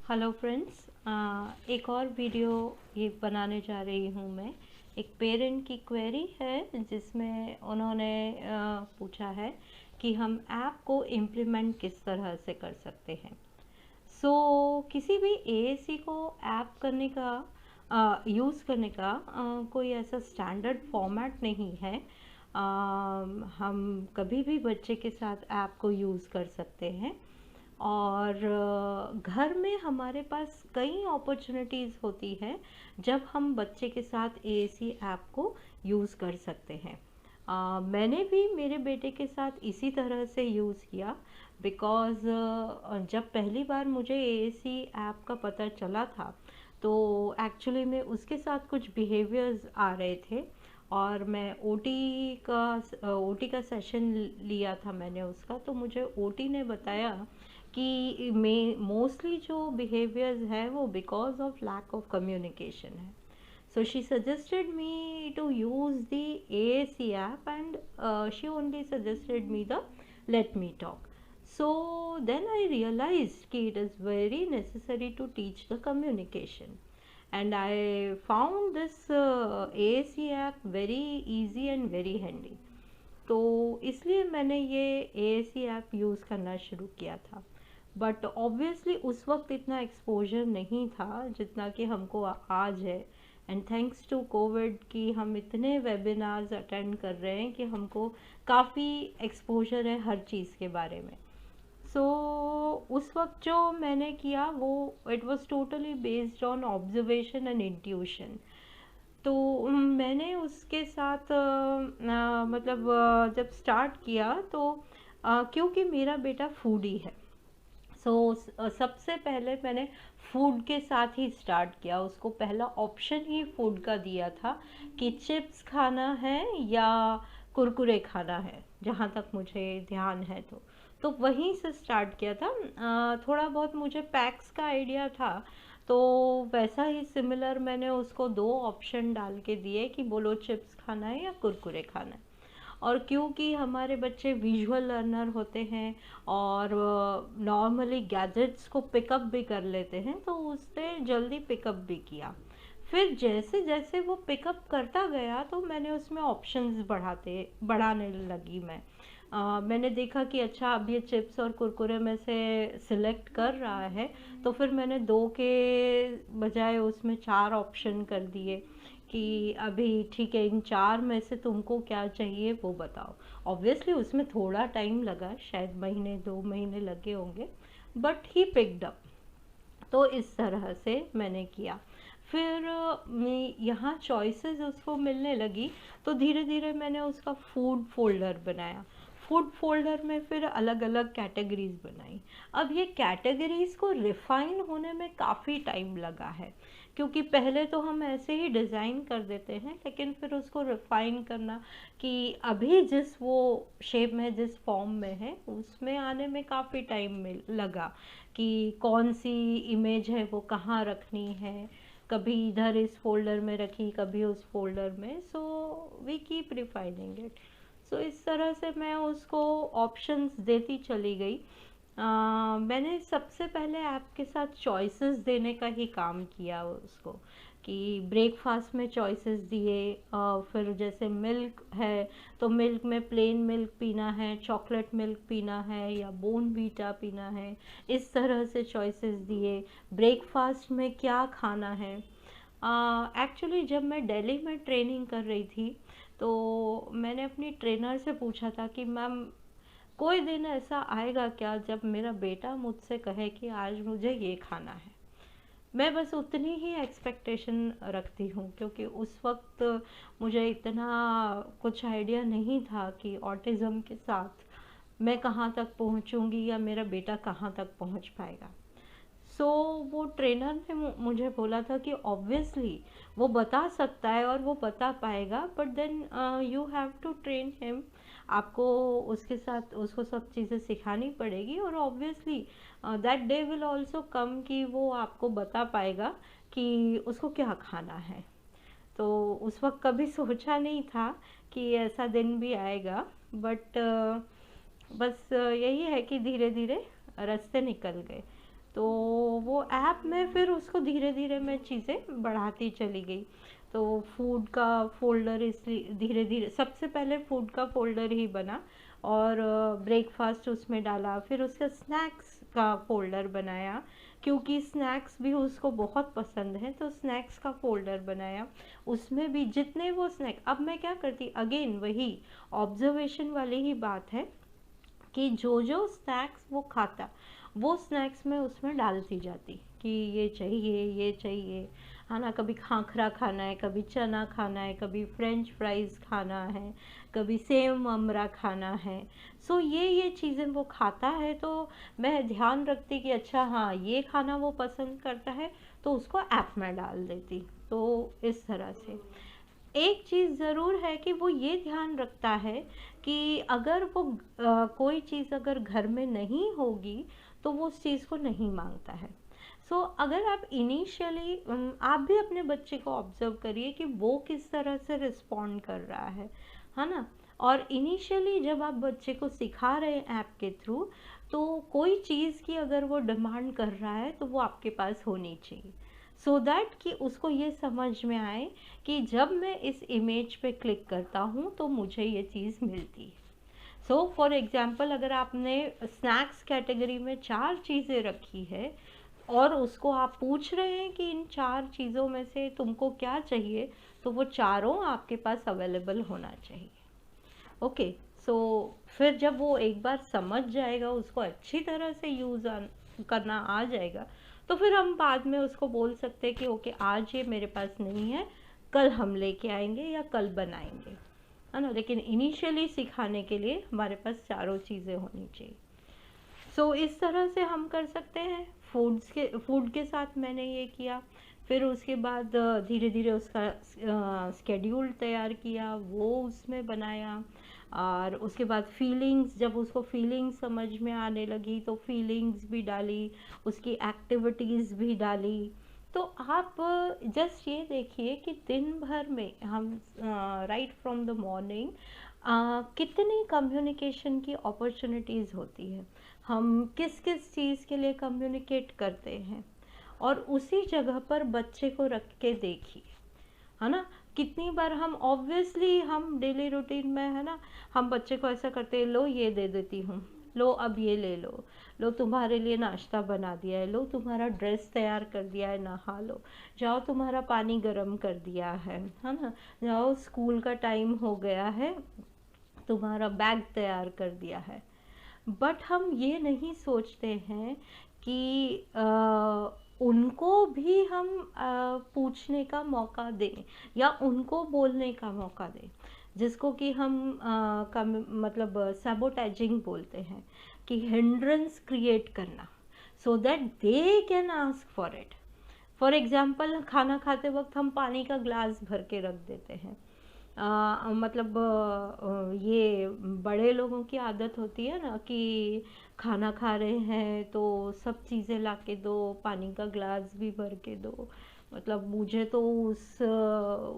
Hello friends, एक और video ये बनाने जा रही हूँ मैं। एक पेरेंट की क्वेरी है जिसमें उन्होंने पूछा है कि हम ऐप को इम्प्लीमेंट किस तरह से कर सकते हैं। किसी भी एएसी को ऐप करने का यूज़ करने का कोई ऐसा स्टैंडर्ड फॉर्मेट नहीं है। हम कभी भी बच्चे के साथ ऐप को यूज़ कर सकते हैं और घर में हमारे पास कई अपॉर्चुनिटीज़ होती है जब हम बच्चे के साथ एएसी ऐप को यूज़ कर सकते हैं। मैंने भी मेरे बेटे के साथ इसी तरह से यूज़ किया बिकॉज़ जब पहली बार मुझे एएसी ऐप का पता चला था तो एक्चुअली में उसके साथ कुछ बिहेवियर्स आ रहे थे और मैं ओटी का सेशन लिया था मैंने उसका। तो मुझे ओटी ने बताया कि मैं मोस्टली जो बिहेवियर्स है वो because of lack of communication है। So she suggested me to use the AAC app and she only suggested me the Let Me Talk. So then I realized that it is very necessary to teach the communication. And I found this AAC app very easy and very handy. तो इसलिए मैंने ये AAC app use करना शुरू किया था। But obviously उस वक्त इतना एक्सपोजर नहीं था जितना कि हमको आज है। एंड थैंक्स टू कोविड कि हम इतने वेबिनार्स अटेंड कर रहे हैं कि हमको काफ़ी एक्सपोजर है हर चीज़ के बारे में। उस वक्त जो मैंने किया वो it was totally based on observation and intuition. तो मैंने उसके साथ जब स्टार्ट किया तो क्योंकि मेरा बेटा फूडी है सबसे पहले मैंने फूड के साथ ही स्टार्ट किया। उसको पहला ऑप्शन ही फूड का दिया था कि चिप्स खाना है या कुरकुरे खाना है, जहाँ तक मुझे ध्यान है। तो वहीं से स्टार्ट किया था। थोड़ा बहुत मुझे पैक्स का आइडिया था तो वैसा ही सिमिलर मैंने उसको 2 ऑप्शन डाल के दिए कि बोलो चिप्स खाना है या कुरकुरे खाना है। और क्योंकि हमारे बच्चे विजुअल लर्नर होते हैं और नॉर्मली गैजेट्स को पिकअप भी कर लेते हैं तो उसने जल्दी पिकअप भी किया। फिर जैसे जैसे वो पिकअप करता गया तो मैंने उसमें ऑप्शंस बढ़ाने लगी मैंने देखा कि अच्छा अब ये चिप्स और कुरकुरे में से सिलेक्ट कर रहा है तो फिर मैंने 2 के बजाय उसमें 4 ऑप्शन कर दिए कि अभी ठीक है इन 4 में से तुमको क्या चाहिए वो बताओ। ऑब्वियसली उसमें थोड़ा टाइम लगा, शायद महीने 2 महीने लगे होंगे, बट ही पिक्ड अप। तो इस तरह से मैंने किया। फिर मैं यहाँ चॉइसेस उसको मिलने लगी तो धीरे धीरे मैंने उसका फूड फोल्डर बनाया। फूड फोल्डर में फिर अलग अलग कैटेगरीज बनाई। अब ये कैटेगरीज को रिफाइन होने में काफ़ी टाइम लगा है क्योंकि पहले तो हम ऐसे ही डिज़ाइन कर देते हैं लेकिन फिर उसको रिफाइन करना कि अभी जिस वो शेप में जिस फॉर्म में है उसमें आने में काफ़ी टाइम लगा कि कौन सी इमेज है वो कहाँ रखनी है, कभी इधर इस फोल्डर में रखी कभी उस फोल्डर में। We keep refining it. इस तरह से मैं उसको ऑप्शंस देती चली गई। मैंने सबसे पहले ऐप के साथ चॉइसेस देने का ही काम किया उसको कि ब्रेकफास्ट में चॉइसेस दिए। फिर जैसे मिल्क है तो मिल्क में प्लेन मिल्क पीना है, चॉकलेट मिल्क पीना है या बोर्नवीटा पीना है, इस तरह से चॉइसेस दिए। ब्रेकफास्ट में क्या खाना है। एक्चुअली जब मैं दिल्ली में ट्रेनिंग कर रही थी तो मैंने अपनी ट्रेनर से पूछा था कि मैम कोई दिन ऐसा आएगा क्या जब मेरा बेटा मुझसे कहे कि आज मुझे ये खाना है। मैं बस उतनी ही एक्सपेक्टेशन रखती हूँ क्योंकि उस वक्त मुझे इतना कुछ आइडिया नहीं था कि ऑटिज़म के साथ मैं कहाँ तक पहुँचूँगी या मेरा बेटा कहाँ तक पहुँच पाएगा। वो ट्रेनर ने मुझे बोला था कि ऑब्वियसली वो बता सकता है और वो बता पाएगा but then you have to train him. आपको उसके साथ उसको सब चीज़ें सिखानी पड़ेगी और obviously that day will also come कि वो आपको बता पाएगा कि उसको क्या खाना है। तो उस वक्त कभी सोचा नहीं था कि ऐसा दिन भी आएगा बट बस यही है कि धीरे धीरे रास्ते निकल गए। तो वो ऐप में फिर उसको धीरे धीरे मैं चीज़ें बढ़ाती चली गई। तो फूड का फोल्डर इसलिए धीरे धीरे, सबसे पहले फूड का फोल्डर ही बना और ब्रेकफास्ट उसमें डाला, फिर उसका स्नैक्स का फोल्डर बनाया क्योंकि स्नैक्स भी उसको बहुत पसंद है, तो स्नैक्स का फोल्डर बनाया। उसमें भी जितने वो स्नैक, अब मैं क्या करती, अगेन वही ऑब्जर्वेशन वाली ही बात है कि जो जो स्नैक्स वो खाता वो स्नैक्स में उसमें डालती जाती कि ये चाहिए ये चाहिए, है ना। कभी खाखरा खाना है, कभी चना खाना है, कभी फ्रेंच फ्राइज़ खाना है, कभी सेव ममरा खाना है। सो ये चीज़ें वो खाता है, तो मैं ध्यान रखती कि अच्छा हाँ ये खाना वो पसंद करता है, तो उसको ऐप में डाल देती। तो इस तरह से एक चीज़ ज़रूर है कि वो ये ध्यान रखता है कि अगर वो कोई चीज़ अगर घर में नहीं होगी तो वो उस चीज़ को नहीं मांगता है। सो अगर आप इनिशियली आप भी अपने बच्चे को ऑब्जर्व करिए कि वो किस तरह से रिस्पॉन्ड कर रहा है ना। और इनिशियली जब आप बच्चे को सिखा रहे हैं ऐप के थ्रू, तो कोई चीज़ की अगर वो डिमांड कर रहा है तो वो आपके पास होनी चाहिए, सो दैट कि उसको ये समझ में आए कि जब मैं इस इमेज पे क्लिक करता हूँ तो मुझे ये चीज़ मिलती है। सो फॉर एग्जांपल अगर आपने स्नैक्स कैटेगरी में 4 चीज़ें रखी है और उसको आप पूछ रहे हैं कि इन 4 चीज़ों में से तुमको क्या चाहिए, तो वो चारों आपके पास अवेलेबल होना चाहिए। ओके, सो फिर जब वो एक बार समझ जाएगा, उसको अच्छी तरह से यूज़ करना आ जाएगा, तो फिर हम बाद में उसको बोल सकते हैं कि ओके आज ये मेरे पास नहीं है, कल हम लेके आएंगे या कल बनाएंगे, है ना। लेकिन इनिशियली सिखाने के लिए हमारे पास चारों चीज़ें होनी चाहिए। सो इस तरह से हम कर सकते हैं। फूड के साथ मैंने ये किया। फिर उसके बाद धीरे धीरे उसका स्केड्यूल तैयार किया, वो उसमें बनाया। और उसके बाद फीलिंग्स, जब उसको फीलिंग्स समझ में आने लगी तो फीलिंग्स भी डाली, उसकी एक्टिविटीज़ भी डाली। तो आप जस्ट ये देखिए कि दिन भर में हम राइट फ्रॉम द मॉर्निंग कितनी कम्युनिकेशन की अपॉर्चुनिटीज़ होती है, हम किस किस चीज़ के लिए कम्युनिकेट करते हैं, और उसी जगह पर बच्चे को रख के देखिए, है ना। कितनी बार हम ऑब्वियसली हम डेली रूटीन में, है ना, हम बच्चे को ऐसा करते हैं, लो ये दे देती हूँ, लो अब ये ले लो, लो तुम्हारे लिए नाश्ता बना दिया है, लो तुम्हारा ड्रेस तैयार कर दिया है, नहा लो, जाओ तुम्हारा पानी गर्म कर दिया है ना, जाओ स्कूल का टाइम हो गया है, तुम्हारा बैग तैयार कर दिया है। बट हम ये नहीं सोचते हैं कि उनको भी हम पूछने का मौका दें या उनको बोलने का मौका दें, जिसको कि हम मतलब सैबोटैजिंग बोलते हैं, कि हिंड्रेंस क्रिएट करना, so that they can ask for it. For example खाना खाते वक्त हम पानी का ग्लास भर के रख देते हैं। मतलब ये बड़े लोगों की आदत होती है ना कि खाना खा रहे हैं तो सब चीज़ें ला के दो, पानी का ग्लास भी भर के दो। मतलब मुझे तो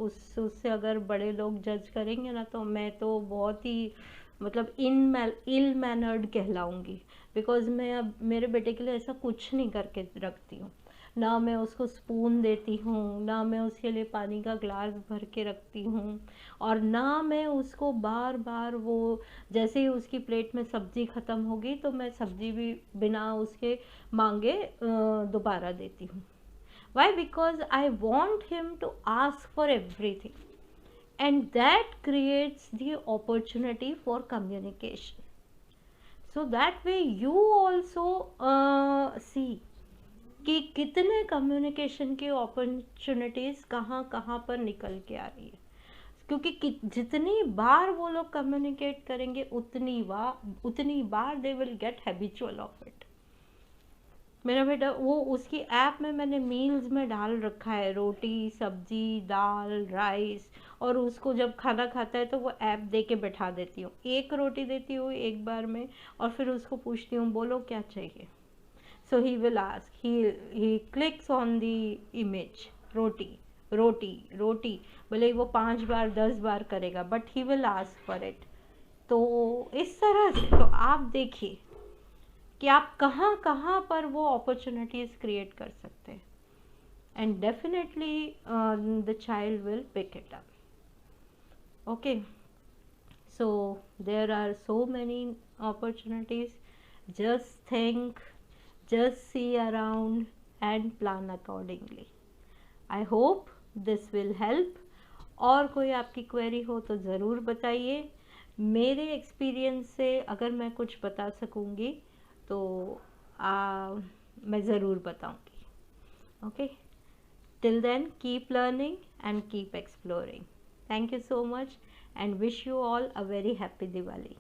उससे अगर बड़े लोग जज करेंगे ना, तो मैं तो बहुत ही मतलब इल मैनर्ड कहलाऊंगी, बिकॉज़ मैं अब मेरे बेटे के लिए ऐसा कुछ नहीं करके रखती हूँ। ना मैं उसको स्पून देती हूँ, ना मैं उसके लिए पानी का ग्लास भर के रखती हूँ, और ना मैं उसको बार बार वो जैसे ही उसकी प्लेट में सब्ज़ी ख़त्म होगी तो मैं सब्ज़ी भी बिना उसके मांगे दोबारा देती हूँ। Why? Because I want him to ask for everything, and that creates the opportunity for communication, so that way you also see कि कितने कम्युनिकेशन की अपॉर्चुनिटीज़ कहाँ कहाँ पर निकल के आ रही है। क्योंकि जितनी बार वो लोग कम्युनिकेट करेंगे उतनी बार they will get habitual of it. मेरा बेटा वो उसकी ऐप में मैंने मील्स में डाल रखा है रोटी सब्जी दाल राइस, और उसको जब खाना खाता है तो वो ऐप दे के बैठा देती हूँ, एक रोटी देती हूँ एक बार में, और फिर उसको पूछती हूँ बोलो क्या चाहिए। So he will ask, he clicks on the image, roti, roti, roti, भले वो 5 बार 10 बार करेगा, but he will ask for it। तो इस तरह से तो आप देखिए कि आप कहाँ कहाँ पर वो अपॉर्चुनिटीज़ क्रिएट कर सकते हैं, and definitely the child will pick it up. Okay, so there are so many opportunities. Just think, just see around and plan accordingly. I hope this will help. और कोई आपकी क्वेरी हो तो ज़रूर बताइए। मेरे एक्सपीरियंस से अगर मैं कुछ बता सकूँगी तो मैं ज़रूर बताऊँगी। Okay, till then keep learning and keep exploring. Thank you so much and wish you all a very happy Diwali.